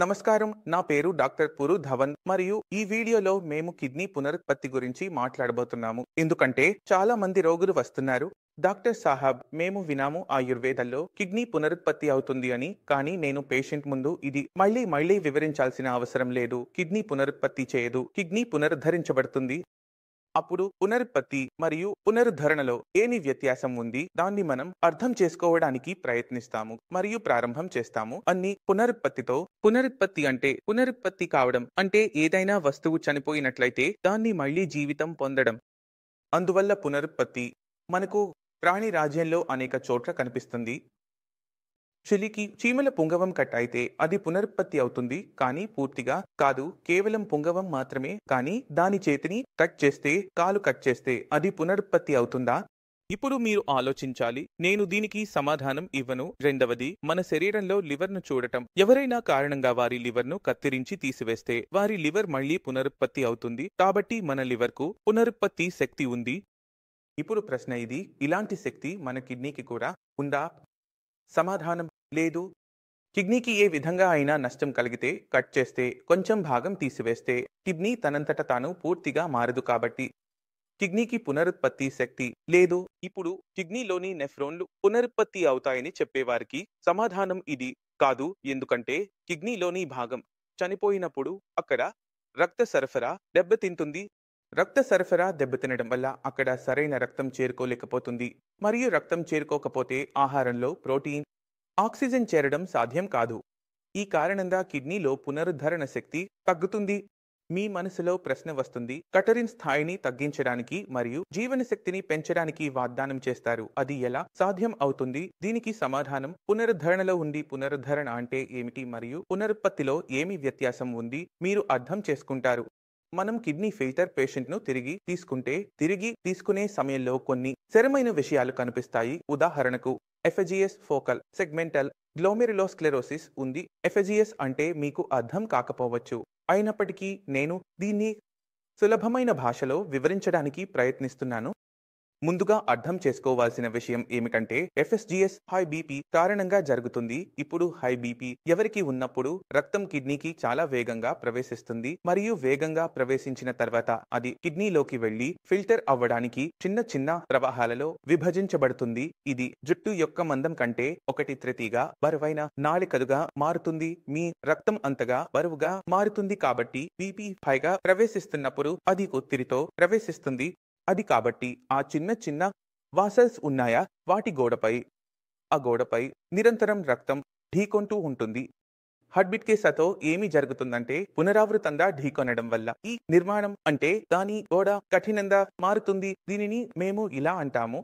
నమస్కారం. నా పేరు డాక్టర్ పురు ధవన్ మరియు ఈ వీడియోలో మేము కిడ్నీ పునరుత్పత్తి గురించి మాట్లాడబోతున్నాము. ఎందుకంటే చాలా మంది రోగులు వస్తున్నారు. డాక్టర్ సాహబ్, మేము వినాము ఆయుర్వేదంలో కిడ్నీ పునరుత్పత్తి అవుతుంది అని. కానీ నేను పేషెంట్ ముందు ఇది మళ్ళీ వివరించాల్సిన అవసరం లేదు. కిడ్నీ పునరుత్పత్తి చేయదు, కిడ్నీ పునరుద్ధరించబడుతుంది. అప్పుడు పునరుత్పత్తి మరియు పునరుద్ధరణలో ఏమి వ్యత్యాసం ఉంది, దాన్ని మనం అర్థం చేసుకోవడానికి ప్రయత్నిస్తాము మరియు ప్రారంభం చేస్తాము. అన్ని పునరుత్పత్తి అంటే పునరుత్పత్తి కావడం అంటే ఏదైనా వస్తువు చనిపోయినట్లయితే దాన్ని మళ్ళీ జీవితం పొందడం. అందువల్ల పునరుత్పత్తి మనకు ప్రాణి రాజ్యంలో అనేక చోట్ల కనిపిస్తుంది. చిలికి చీమల పుంగవం కట్ అయితే అది పునరుత్పత్తి అవుతుంది, కానీ పూర్తిగా కాదు. కేవలం పుంగవం మాత్రమే. కానీ దాని చేతిని కట్ చేస్తే, కాలు కట్ చేస్తే అది పునరుత్పత్తి అవుతుందా? ఇప్పుడు మీరు ఆలోచించాలి. నేను దీనికి సమాధానం ఇవ్వను. రెండవది, మన శరీరంలో లివర్ను చూడటం. ఎవరైనా కారణంగా వారి లివర్ను కత్తిరించి తీసివేస్తే వారి లివర్ మళ్లీ పునరుత్పత్తి అవుతుంది. కాబట్టి మన లివర్కు పునరుత్పత్తి శక్తి ఉంది. ఇప్పుడు ప్రశ్న ఇది, ఇలాంటి శక్తి మన కిడ్నీకి కూడా ఉందా? సమాధానం లేదు. కిడ్నీకి ఏ విధంగా అయినా నష్టం కలిగితే, కట్ చేస్తే, కొంచెం భాగం తీసివేస్తే కిడ్నీ తనంతట తాను పూర్తిగా మారదు. కాబట్టి కిడ్నీకి పునరుత్పత్తి శక్తి లేదు. ఇప్పుడు కిడ్నీలోని నెఫ్రాన్లు పునరుత్పత్తి అవుతాయని చెప్పేవారికి సమాధానం ఇది కాదు. ఎందుకంటే కిడ్నీలోని భాగం చనిపోయినప్పుడు అక్కడ రక్త సరఫరా దెబ్బతింటుంది. రక్త సరఫరా దెబ్బతినడం వల్ల అక్కడ సరైన రక్తం చేరుకోలేకపోతుంది. మరియు రక్తం చేరుకోకపోతే ఆహారంలో ప్రోటీన్, ఆక్సిజన్ చేరడం సాధ్యం కాదు. ఈ కారణంగా కిడ్నీలో పునరుద్ధరణ శక్తి తగ్గుతుంది. మీ మనసులో ప్రశ్న వస్తుంది, కటరిన్ స్థాయిని తగ్గించడానికి మరియు జీవన శక్తిని పెంచడానికి వాగ్దానం చేస్తారు. అది ఎలా సాధ్యం అవుతుంది? దీనికి సమాధానం పునరుద్ధరణలో ఉంది. పునరుద్ధరణ అంటే ఏమిటి మరియు పునరుత్పత్తిలో ఏమి వ్యత్యాసం ఉంది మీరు అర్థం చేసుకుంటారు. మనం కిడ్నీ ఫిల్టర్ పేషెంట్ ను తిరిగి తీసుకునే సమయంలో కొన్ని స్థిరమైన విషయాలు కనిపిస్తాయి. ఉదాహరణకు ఎఫెజియస్ ఫోకల్ సెగ్మెంటల్ గ్లోమెరులోస్క్లెరోసిస్ ఉంది. ఎఫెజియస్ అంటే మీకు అర్థం కాకపోవచ్చు, అయినప్పటికీ నేను దీన్ని సులభమైన భాషలో వివరించడానికి ప్రయత్నిస్తున్నాను. ముందుగా అర్థం చేసుకోవాల్సిన విషయం ఏమిటంటే ఎఫ్ఎస్జిఎస్ హై బీపీ కారణంగా జరుగుతుంది. ఇప్పుడు హై బీపీ ఎవరికి ఉన్నప్పుడు రక్తం కిడ్నీకి చాలా వేగంగా ప్రవేశిస్తుంది మరియు వేగంగా ప్రవేశించిన తర్వాత అది కిడ్నీలోకి వెళ్లి ఫిల్టర్ అవ్వడానికి చిన్న ప్రవాహాలలో విభజించబడుతుంది. ఇది జుట్టు యొక్క మందం కంటే 1/3గా బరువైన నాళికలుగా మారుతుంది. మీ రక్తం అంతగా బరువుగా మారుతుంది. కాబట్టి బీపీ పైగా ప్రవేశిస్తున్నప్పుడు అది ఒత్తిడితో ప్రవేశిస్తుంది. అది కాబట్టి ఆ చిన్న వాసల్స్ ఉన్నాయా, వాటి గోడపై నిరంతరం రక్తం ఢీకొంటూ ఉంటుంది. హార్ట్బీట్ కేసుతో ఏమి జరుగుతుందంటే పునరావృతంగా ఢీకొనడం వల్ల ఈ నిర్మాణం అంటే దాని గోడ కఠినంగా మారుతుంది. దీనిని మేము ఇలా అంటాము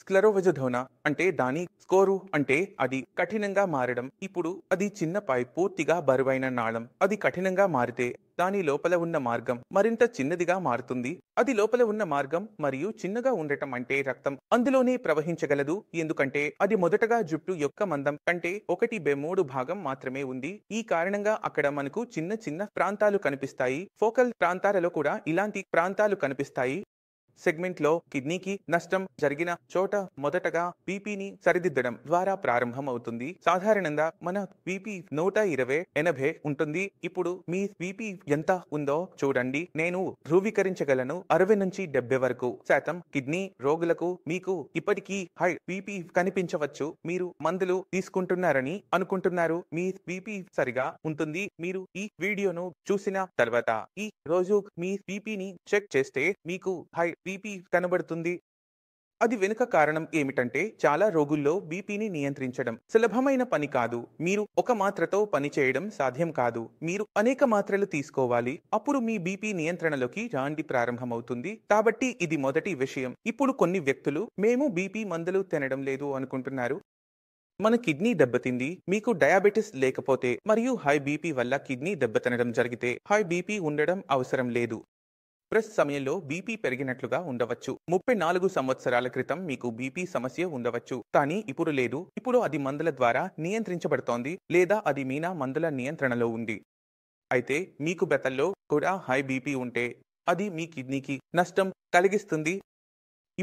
స్క్లెరోవెజోధోనా, అంటే దాని స్కోరు అంటే అది కఠినంగా మారడం. ఇప్పుడు అది చిన్నపై పూర్తిగా బరువైన నాళం. అది కఠినంగా మారితే దాని లోపల ఉన్న మార్గం మరింత చిన్నదిగా మారుతుంది. అది లోపల ఉన్న మార్గం మరియు చిన్నగా ఉండటం అంటే రక్తం అందులోనే ప్రవహించగలదు. ఎందుకంటే అది మొదటగా జుట్టు యొక్క మందం కంటే 1/3 భాగం మాత్రమే ఉంది. ఈ కారణంగా అక్కడ మనకు చిన్న ప్రాంతాలు కనిపిస్తాయి. ఫోకల్ ప్రాంతాలలో కూడా ఇలాంటి ప్రాంతాలు కనిపిస్తాయి. సెగ్మెంట్ లో కిడ్నీకి నష్టం జరిగిన చోట మొదటగా బీపీని సరిదిద్దడం ద్వారా ప్రారంభం అవుతుంది. సాధారణంగా మన బీపీ 120/80 ఉంటుంది. ఇప్పుడు మీ బీపీ ఎంత ఉందో చూడండి. నేను ధృవీకరించగలను 60 నుంచి 70 వరకు శాతం కిడ్నీ రోగులకు మీకు ఇప్పటికీ హై బీపీ కనిపించవచ్చు. మీరు మందులు తీసుకుంటున్నారని అనుకుంటున్నారు. మీ బీపీ సరిగా ఉంటుంది. మీరు ఈ వీడియోను చూసిన తర్వాత ఈ రోజు మీ బీపీని చెక్ చేస్తే మీకు హై బీపీ కనబడుతుంది. అది వెనుక కారణం ఏమిటంటే చాలా రోగుల్లో బీపీని నియంత్రించడం సులభమైన పని కాదు. మీరు ఒక మాత్రతో పని చేయడం సాధ్యం కాదు. మీరు అనేక మాత్రలు తీసుకోవాలి. అప్పుడు మీ బీపీ నియంత్రణలోకి రాండి ప్రారంభమవుతుంది. కాబట్టి ఇది మొదటి విషయం. ఇప్పుడు కొన్ని వ్యక్తులు మేము బీపీ మందులు తినడం లేదు అనుకుంటున్నారు. మన కిడ్నీ దెబ్బతింది. మీకు డయాబెటిస్ లేకపోతే మరియు హై బీపీ వల్ల కిడ్నీ దెబ్బతినడం జరిగితే హై బీపీ ఉండడం అవసరం లేదు. ప్రస్తుత సమయంలో బీపీ పెరిగినట్లుగా ఉండవచ్చు. 34 సంవత్సరాల క్రితం మీకు బీపీ సమస్య ఉండవచ్చు, కానీ ఇప్పుడు లేదు. ఇప్పుడు అది మందుల ద్వారా నియంత్రించబడుతోంది లేదా అది మీనా మందుల నియంత్రణలో ఉంది. అయితే మీకు గతంలో కూడా హై బీపీ ఉంటే అది మీ కిడ్నీకి నష్టం కలిగిస్తుంది.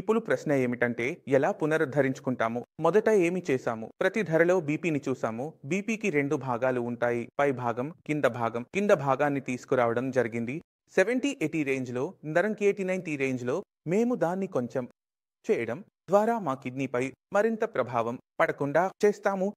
ఇప్పుడు ప్రశ్న ఏమిటంటే ఎలా పునరుద్ధరించుకుంటాము? మొదట ఏమి చేశాము? ప్రతి ధరలో బీపీని చూసాము. బీపీకి 2 భాగాలు ఉంటాయి. పై భాగం, కింద భాగం. కింద భాగాన్ని తీసుకురావడం జరిగింది. 70-80 రేంజ్‌లో, నరంకి 89 రేంజ్‌లో మేము దాన్ని కొంచెం చేయడం ద్వారా మా కిడ్నీపై మరింత ప్రభావం పడకుండా చేస్తాము.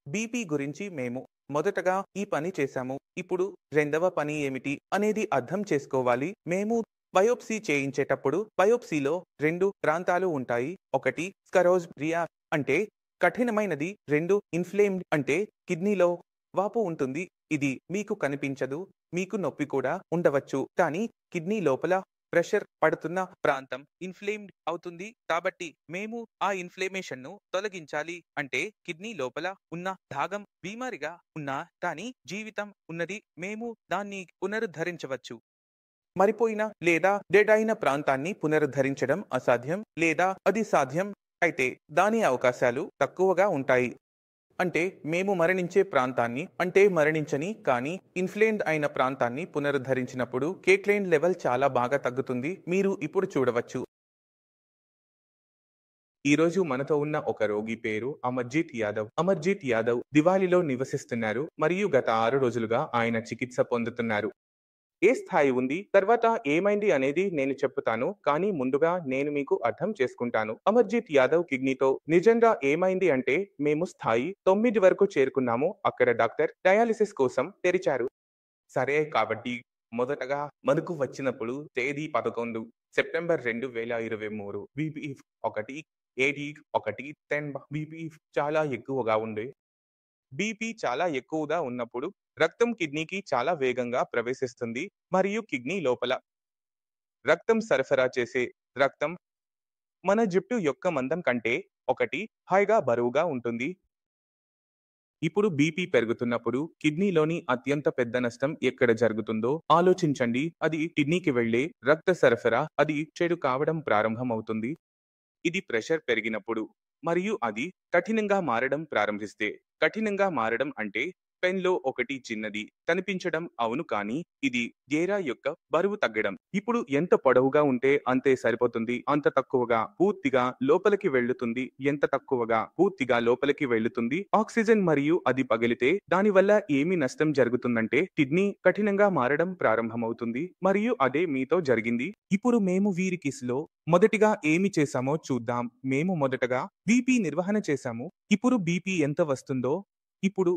బీపీ గురించి మేము మొదటగా ఈ పని చేశాము. ఇప్పుడు రెండవ పని ఏమిటి అనేది అర్థం చేసుకోవాలి. మేము బయోప్సీ చేయించేటప్పుడు బయోప్సీలో 2 ప్రాంతాలు ఉంటాయి. ఒకటి స్కరోజ్ రియా అంటే కఠినమైనది. 2 ఇన్ఫ్లేమ్డ్ అంటే కిడ్నీలో వాపు ఉంటుంది. ఇది మీకు కనిపించదు. మీకు నొప్పి కూడా ఉండవచ్చు. కానీ కిడ్నీ లోపల ప్రెషర్ పడుతున్న ప్రాంతం ఇన్ఫ్లేమ్డ్ అవుతుంది. కాబట్టి మేము ఆ ఇన్ఫ్లేమేషన్ ను తొలగించాలి. అంటే కిడ్నీ లోపల ఉన్న భాగం బీమారిగా ఉన్నా కానీ జీవితం ఉన్నది. మేము దాన్ని పునరుద్ధరించవచ్చు. మరిపోయిన లేదా డెడ్ అయిన ప్రాంతాన్ని పునరుద్ధరించడం అసాధ్యం, లేదా అది సాధ్యం అయితే దాని అవకాశాలు తక్కువగా ఉంటాయి. అంటే మేము మరణించే ప్రాంతాన్ని, అంటే మరణించని కానీ ఇన్ఫ్లేమ్డ్ అయిన ప్రాంతాన్ని పునరుద్ధరించినప్పుడు కేట్లైన్ లెవెల్ చాలా బాగా తగ్గుతుంది. మీరు ఇప్పుడు చూడవచ్చు. ఈ రోజు మనతో ఉన్న ఒక రోగి పేరు అమర్జిత్ యాదవ్. అమర్జిత్ యాదవ్ దివాలీలో నివసిస్తున్నారు మరియు గత 6 రోజులుగా ఆయన చికిత్స పొందుతున్నారు. ఏ స్థాయి ఉంది, తర్వాత ఏమైంది అనేది నేను చెప్తాను. కానీ ముందుగా నేను మీకు అర్థం చేసుకుంటాను. అమర్జిత్ యాదవ్ కిడ్నీతో నిజంగా ఏమైంది అంటే మేము స్థాయి 9 వరకు చేరుకున్నాము. అక్కడ డాక్టర్ డయాలిసిస్ కోసం తెరిచారు. సరే, కాబట్టి మొదటగా మనకు వచ్చినప్పుడు తేదీ 11 సెప్టెంబర్ 2023. బీపీ 1 80 1 10 బీపీ చాలా ఎక్కువగా ఉంది. బీపీ చాలా ఎక్కువగా ఉన్నప్పుడు రక్తం కిడ్నీకి చాలా వేగంగా ప్రవేశిస్తుంది మరియు కిడ్నీ లోపల రక్తం సరఫరా చేసే రక్తం మన జుట్టు యొక్క మందం కంటే 1 హాయిగా బరువుగా ఉంటుంది. ఇప్పుడు బీపీ పెరుగుతున్నప్పుడు కిడ్నీలోని అత్యంత పెద్ద నష్టం ఎక్కడ జరుగుతుందో ఆలోచించండి. అది కిడ్నీకి వెళ్లే రక్త సరఫరా. అది చెడు కావడం ప్రారంభమవుతుంది. ఇది ప్రెషర్ పెరిగినప్పుడు మరియు అది కఠినంగా మారడం ప్రారంభిస్తే. కఠినంగా మారడం అంటే పెన్లో ఒకటి చిన్నది కనిపించడం. అవును, కానీ ఇది గేరా యొక్క బరువు తగ్గడం. ఇప్పుడు ఎంత పొడవుగా ఉంటే అంతే సరిపోతుంది. అంత తక్కువగా పూర్తిగా లోపలికి వెళ్లుతుంది. ఎంత తక్కువగా పూర్తిగా లోపలికి వెళ్లుతుంది ఆక్సిజన్ మరియు అది పగిలితే దానివల్ల ఏమి నష్టం జరుగుతుందంటే కిడ్నీ కఠినంగా మారడం ప్రారంభమవుతుంది మరియు అదే మీతో జరిగింది. ఇప్పుడు మేము వీరికిస్లో మొదటిగా ఏమి చేశామో చూద్దాం. మేము మొదటగా బీపీ నిర్వహణ చేశాము. ఇప్పుడు బీపీ ఎంత వస్తుందో ఇప్పుడు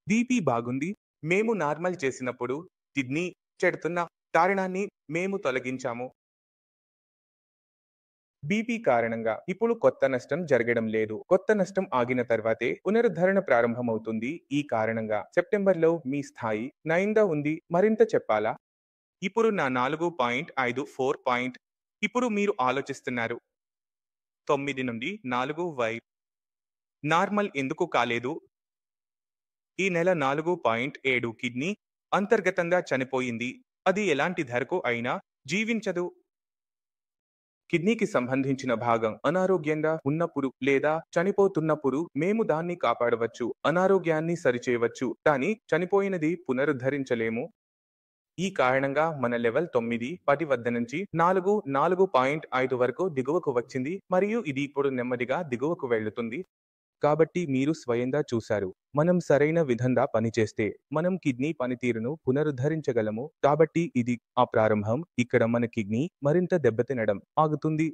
బీపీ బాగుంది. మేము నార్మల్ చేసినప్పుడు కిడ్నీ చెడుతున్న కారణాన్ని మేము తొలగించాము. బీపీ కారణంగా ఇప్పుడు కొత్త నష్టం జరగడం లేదు. కొత్త నష్టం ఆగిన తర్వాతే పునరుద్ధరణ ప్రారంభమవుతుంది. ఈ కారణంగా సెప్టెంబర్లో మీ స్థాయి 9గా ఉంది. మరింత చెప్పాలా? ఇప్పుడు నా 4.5 4 ఇప్పుడు మీరు ఆలోచిస్తున్నారు 9 నుండి 4 నార్మల్ ఎందుకు కాలేదు? ఈ నెల 4.7 కిడ్నీ అంతర్గతంగా చనిపోయింది. అది ఎలాంటి ధరకు అయినా జీవించదు. కిడ్నీకి సంబంధించిన భాగం అనారోగ్యంగా ఉన్నప్పుడు లేదా చనిపోతున్నప్పుడు మేము దాన్ని కాపాడవచ్చు, అనారోగ్యాన్ని సరిచేయవచ్చు, కానీ చనిపోయినది పునరుద్ధరించలేము. ఈ కారణంగా మన లెవెల్ 9 10 వద్ద నుంచి 4.5 వరకు దిగువకు వచ్చింది మరియు ఇది ఇప్పుడు నెమ్మదిగా దిగువకు వెళ్తుంది. కాబట్టి మీరు స్వయంగా చూశారు. మనం సరైన విధంగా పనిచేస్తే మనం కిడ్నీ పనితీరును పునరుద్ధరించగలము. కాబట్టి ఇది ఆ ప్రారంభం. ఇక్కడ మన కిడ్నీ మరింత దెబ్బతినడం ఆగుతుంది.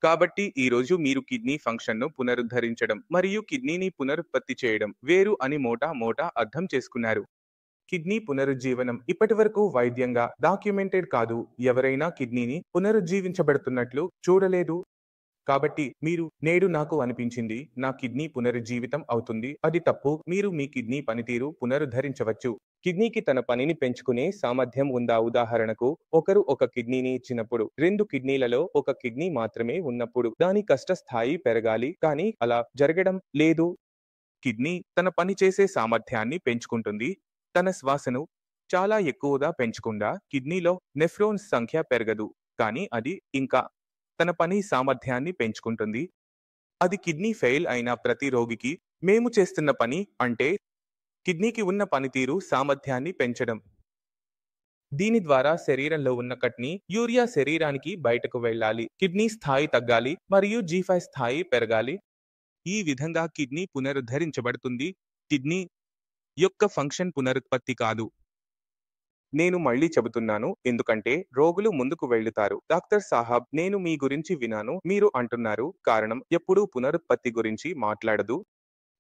కాబట్టి ఈ రోజు మీరు కిడ్నీ ఫంక్షన్ను పునరుద్ధరించడం మరియు కిడ్నీని పునరుత్పత్తి చేయడం వేరు అని మోటా అర్థం చేసుకున్నారు. కిడ్నీ పునరుజ్జీవనం ఇప్పటివరకు వైద్యంగా డాక్యుమెంటెడ్ కాదు. ఎవరైనా కిడ్నీని పునరుజ్జీవించబడుతున్నట్లు చూడలేదు. కాబట్టి మీరు నేడు నాకు అనిపించింది నా కిడ్నీ పునరుజ్జీవితం అవుతుంది. అది తప్పు. మీరు మీ కిడ్నీ పనితీరు పునరుద్ధరించవచ్చు. కిడ్నీకి తన పనిని పెంచుకునే సామర్థ్యం ఉందా? ఉదాహరణకు, ఒకరు ఒక కిడ్నీని ఇచ్చినప్పుడు 2 కిడ్నీలలో ఒక కిడ్నీ మాత్రమే ఉన్నప్పుడు దాని కష్ట స్థాయి పెరగాలి. కానీ అలా జరగడం లేదు. కిడ్నీ తన పని చేసే సామర్థ్యాన్ని పెంచుకుంటుంది. తన శ్వాసను చాలా ఎక్కువగా పెంచకుండా కిడ్నీలో నెఫ్రోన్స్ సంఖ్య పెరగదు. కానీ అది ఇంకా తన పని సామర్థ్యాన్ని పెంచుకుంటుంది. అది కిడ్నీ ఫెయిల్ అయిన ప్రతి రోగికి మేము చేస్తున్న పని అంటే కిడ్నీకి ఉన్న పనితీరు సామర్థ్యాన్ని పెంచడం. దీని ద్వారా శరీరంలో ఉన్న కట్ని యూరియా శరీరానికి బయటకు వెళ్ళాలి, కిడ్నీ స్థాయి తగ్గాలి మరియు G5 స్థాయి పెరగాలి. ఈ విధంగా కిడ్నీ పునరుద్ధరించబడుతుంది. కిడ్నీ యొక్క ఫంక్షన్ పునరుత్పత్తి కాదు. నేను మళ్ళీ చెబుతున్నాను, ఎందుకంటే రోగులు ముందుకు వెళ్తారు. డాక్టర్ సాహబ్, నేను మీ గురించి విన్నాను మీరు అంటున్నారు, కారణం ఎప్పుడూ పునరుత్పత్తి గురించి మాట్లాడదు.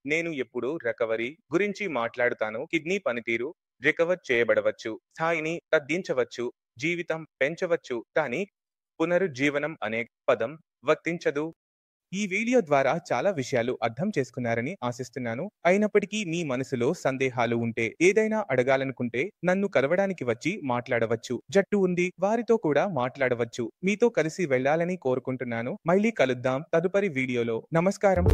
నేను ఎప్పుడూ రికవరీ గురించి మాట్లాడుతాను. కిడ్నీ పనితీరు రికవర్ చేయబడవచ్చు, స్థాయిని తగ్గించవచ్చు, జీవితం పెంచవచ్చు, కానీ పునరుజ్జీవనం అనే పదం వర్తించదు. ఈ వీడియో ద్వారా చాలా విషయాలు అర్థం చేసుకున్నారని ఆశిస్తున్నాను. అయినప్పటికీ మీ మనసులో సందేహాలు ఉంటే, ఏదైనా అడగాలనుకుంటే నన్ను కలవడానికి వచ్చి మాట్లాడవచ్చు. జట్టు ఉంది, వారితో కూడా మాట్లాడవచ్చు. మీతో కలిసి వెళ్ళాలని కోరుకుంటున్నాను. మళ్ళీ కలుద్దాం తదుపరి వీడియోలో. నమస్కారం.